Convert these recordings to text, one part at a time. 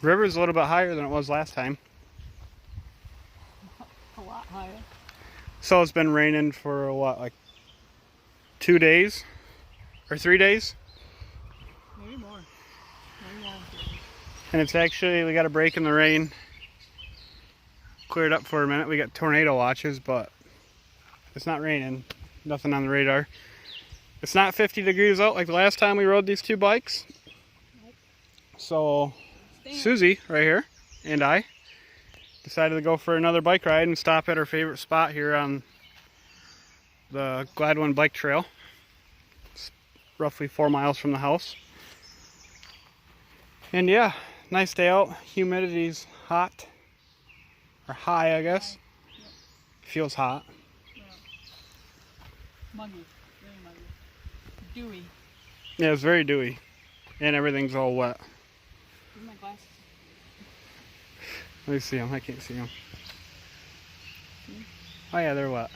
River's a little bit higher than it was last time. A lot higher. So it's been raining for what, like 2 days? Or 3 days? Maybe more. Maybe more. And it's actually, we got a break in the rain. Cleared up for a minute. We got tornado watches, but it's not raining. Nothing on the radar. It's not 50 degrees out like the last time we rode these two bikes. Nope. So Susie, right here, and I decided to go for another bike ride and stop at our favorite spot here on the Gladwin Bike Trail. It's roughly 4 miles from the house. And yeah, nice day out. Humidity's hot. Or high, I guess. Yep. Feels hot. Yeah. Muggy. Very muggy. Dewy. Yeah, it's very dewy. And everything's all wet. Where's my glasses? Let me see them. I can't see them. See? Oh yeah, they're wet.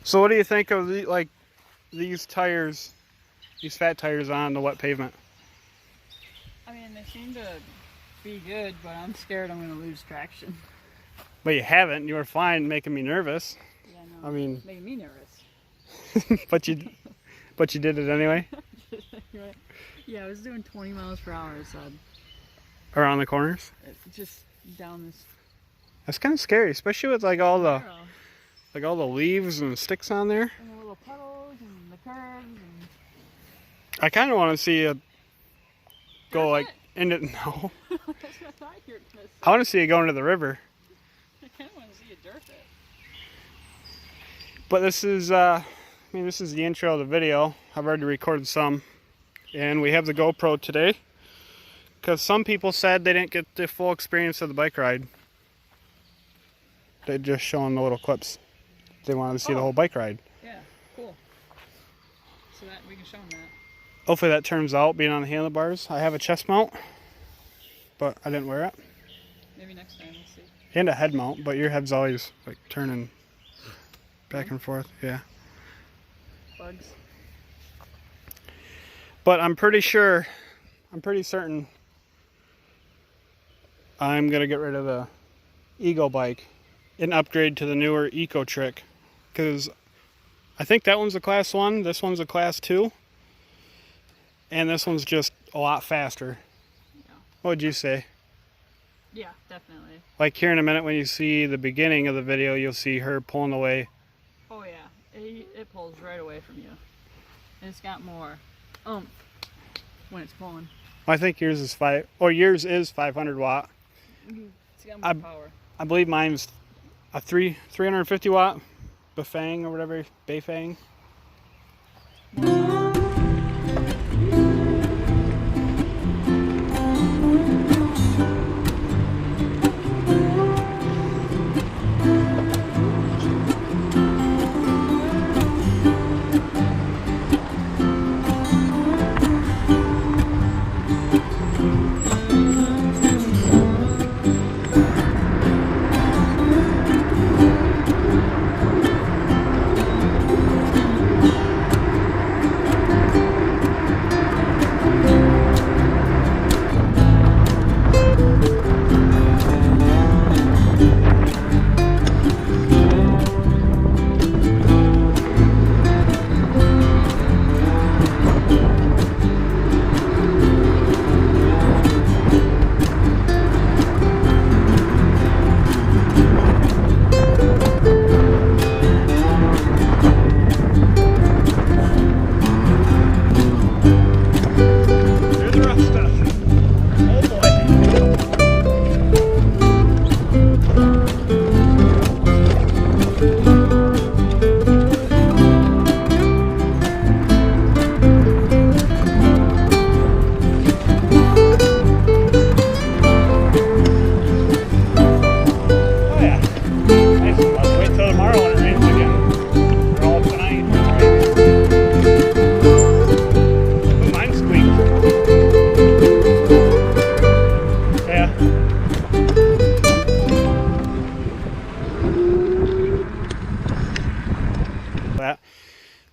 So what do you think of these tires, these fat tires on the wet pavement? I mean, they seem to be good, but I'm scared I'm going to lose traction. But you haven't. You were fine, making me nervous. Yeah, no. I mean, making me nervous. but you did it anyway. Yeah, I was doing 20 miles per hour, so Around the corners. just down this. That's kind of scary, especially with like all the narrow. leaves and sticks on there. And the little puddles and the curves and. I kind of want to see it go like it? into no. That's what I thought you were gonna say. I want to see it go into the river. I kind of want to see a dirt it. But this is, this is the intro of the video. I've already recorded some, and we have the GoPro today because some people said they didn't get the full experience of the bike ride. They just showing the little clips. They wanted to see the whole bike ride. Yeah, cool. So that we can show them that. Hopefully that turns out being on the handlebars. I have a chest mount, but I didn't wear it. Maybe next time we'll see. And a head mount, but your head's always like turning back and forth. Yeah. Bugs. But I'm pretty certain I'm going to get rid of the Ego bike and upgrade to the newer ECOTRIC, because I think that one's a class 1, this one's a class 2, and this one's just a lot faster. Yeah. What would you say? Yeah, definitely. Like here in a minute when you see the beginning of the video, you'll see her pulling away. Oh yeah, it pulls right away from you. And it's got more when it's pulling. I think yours is 500 watt. It's got more power. I believe mine's a 350 watt Bafang or whatever, Bafang.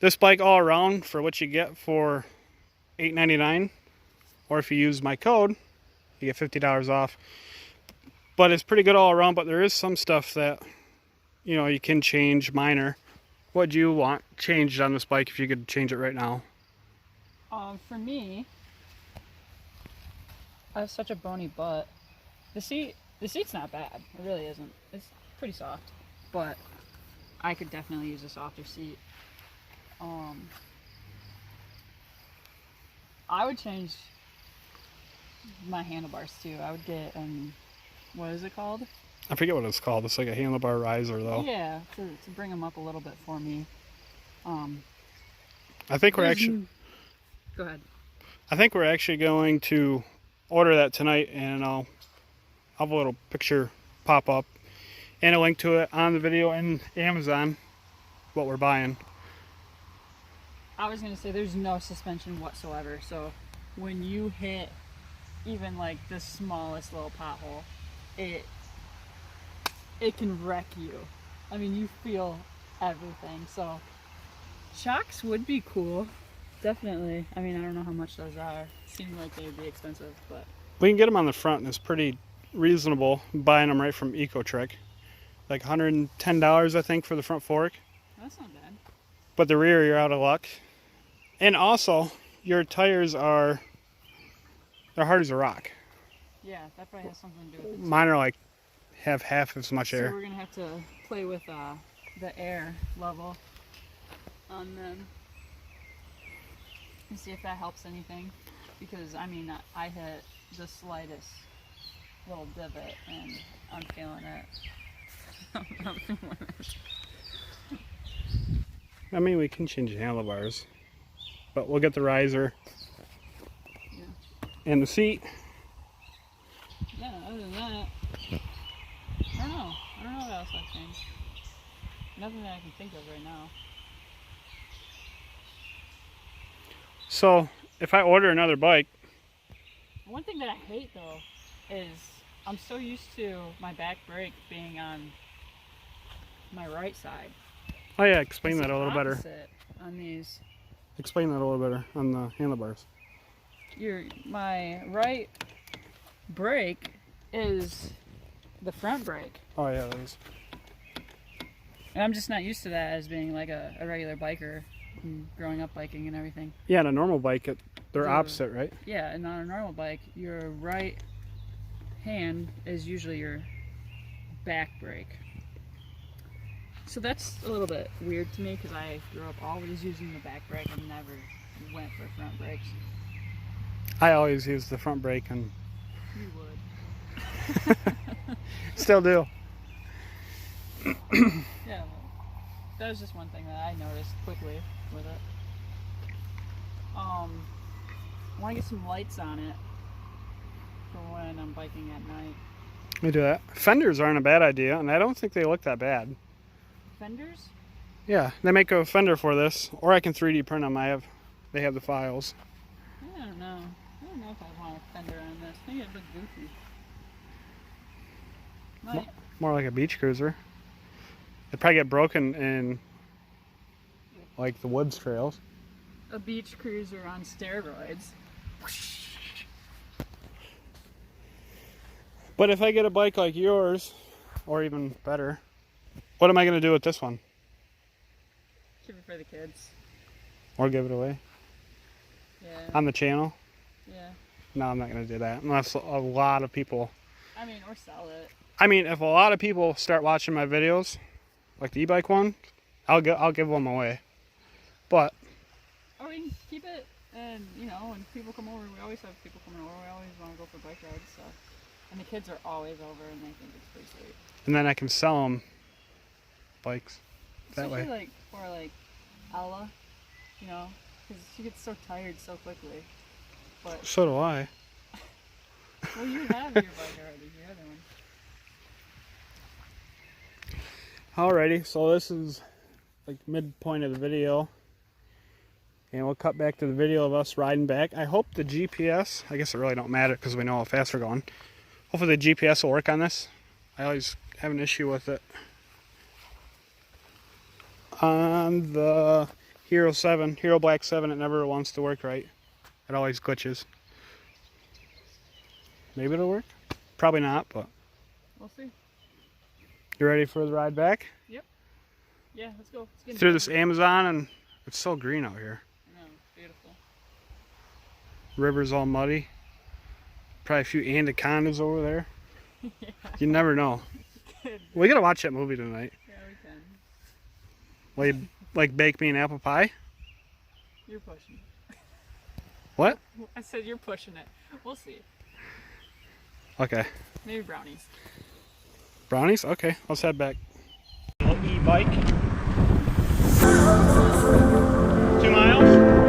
This bike all around for what you get for $8.99, or if you use my code, you get $50 off. But it's pretty good all around, but there is some stuff that, you know, you can change minor. What do you want changed on this bike if you could change it right now? For me, I have such a bony butt. The seat's not bad. It really isn't. It's pretty soft, but I could definitely use a softer seat. I would change my handlebars too. I would get what is it called? I forget what it's called. It's like a handlebar riser, though. Yeah, to bring them up a little bit for me. I think we're actually. Go ahead. I think we're actually going to order that tonight, and I'll have a little picture pop up and a link to it on the video and Amazon. What we're buying. I was gonna say there's no suspension whatsoever, so when you hit even like the smallest little pothole, it can wreck you. I mean, you feel everything. So shocks would be cool, definitely. I mean, I don't know how much those are. Seem like they would be expensive, but We can get them on the front, and it's pretty reasonable buying them right from ECOTRIC. Like $110, I think, for the front fork. that's not bad. But the rear, you're out of luck. And also, your tires they're hard as a rock. Yeah, that probably has something to do with it. Mine are like have half as much So air. we're gonna have to play with the air level on them and see if that helps anything. Because I mean, I hit the slightest little divot and I'm feeling it. I'm feeling it. I mean, we can change the handlebars, but we'll get the riser and the seat. Yeah, other than that, I don't know. I don't know what else I've changed. Nothing that I can think of right now. So, if I order another bike, One thing that I hate though is I'm so used to my back brake being on my right side. oh yeah, explain It's that a little better. opposite on these. Explain that a little better on the handlebars. My right brake is the front brake. Oh yeah, that is. And I'm just not used to that as being like a regular biker and growing up biking and everything. Yeah, on a normal bike, they're The- opposite, right? Yeah, and on a normal bike, your right hand is usually your back brake. So that's a little bit weird to me because I grew up always using the back brake and never went for front brakes. I always use the front brake and You would. still do. Yeah, well, that was just one thing that I noticed quickly with it. I want to get some lights on it for when I'm biking at night. Let me do that. Fenders aren't a bad idea, and I don't think they look that bad. Fenders? Yeah, they make a fender for this, or I can 3D print them. They have the files. I don't know. I don't know if I want a fender on this. Maybe it'd look goofy. Might. More like a beach cruiser. It'd probably get broken in like the woods trails. A beach cruiser on steroids. But if I get a bike like yours, or even better, what am I going to do with this one? Keep it for the kids. Or give it away? Yeah. On the channel? Yeah. No, I'm not going to do that. Unless a lot of people... I mean, or sell it. I mean, if a lot of people start watching my videos, like the e-bike one, I'll give them away. But... Or we can keep it, and you know, when people come over, we always have people coming over. We always want to go for bike rides, so. And the kids are always over, and they think it's pretty sweet. And then I can sell them bikes that Especially way. like for like Ella, you know, because she gets so tired so quickly. But So do I. well, you have your bike already, your other one. Alrighty, so this is like midpoint of the video. And we'll cut back to the video of us riding back. I hope the GPS, I guess it really don't matter because we know how fast we're going. Hopefully the GPS will work on this. I always have an issue with it. On the Hero 7, Hero Black 7, it never wants to work right. It always glitches. Maybe it'll work. Probably not, but we'll see. You ready for the ride back? Yep. Yeah, let's go. Let's Through this Amazon, and it's so green out here. I know, beautiful. River's all muddy. Probably a few anacondas over there. Yeah. You never know. We gotta watch that movie tonight. Yeah, we can. Will you, like, bake me an apple pie? You're pushing it. What? I said you're pushing it. We'll see. Okay. Maybe brownies. Brownies? Okay, let's head back. E-bike. 2 miles.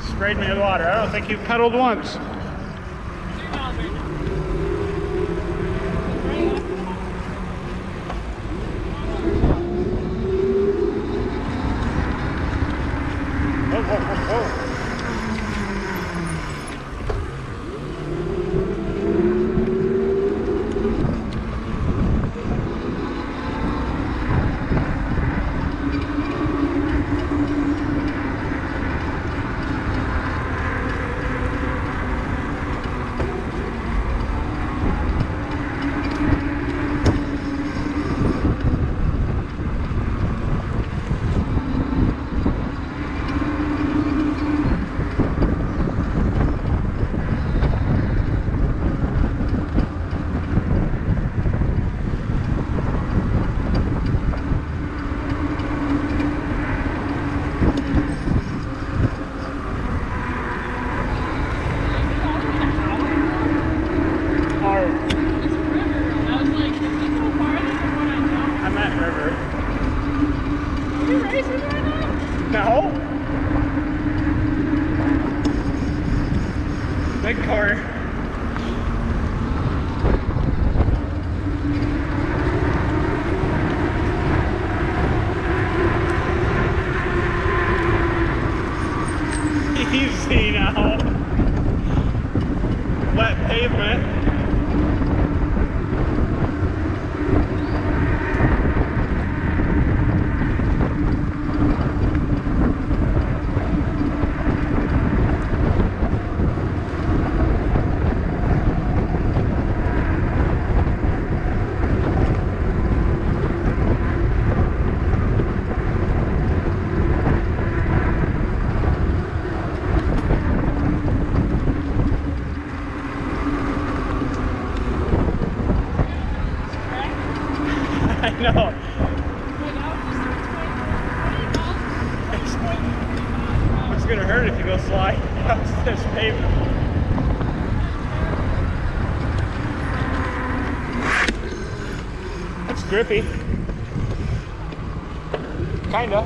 Sprayed me with water. I don't think you've pedaled once. Whoa, whoa, whoa, whoa. No. Big car. Easy now. Wet pavement. I know. Like, I was just like, 20 miles. It's gonna hurt if you go slide across this pavement. It's grippy. Kinda.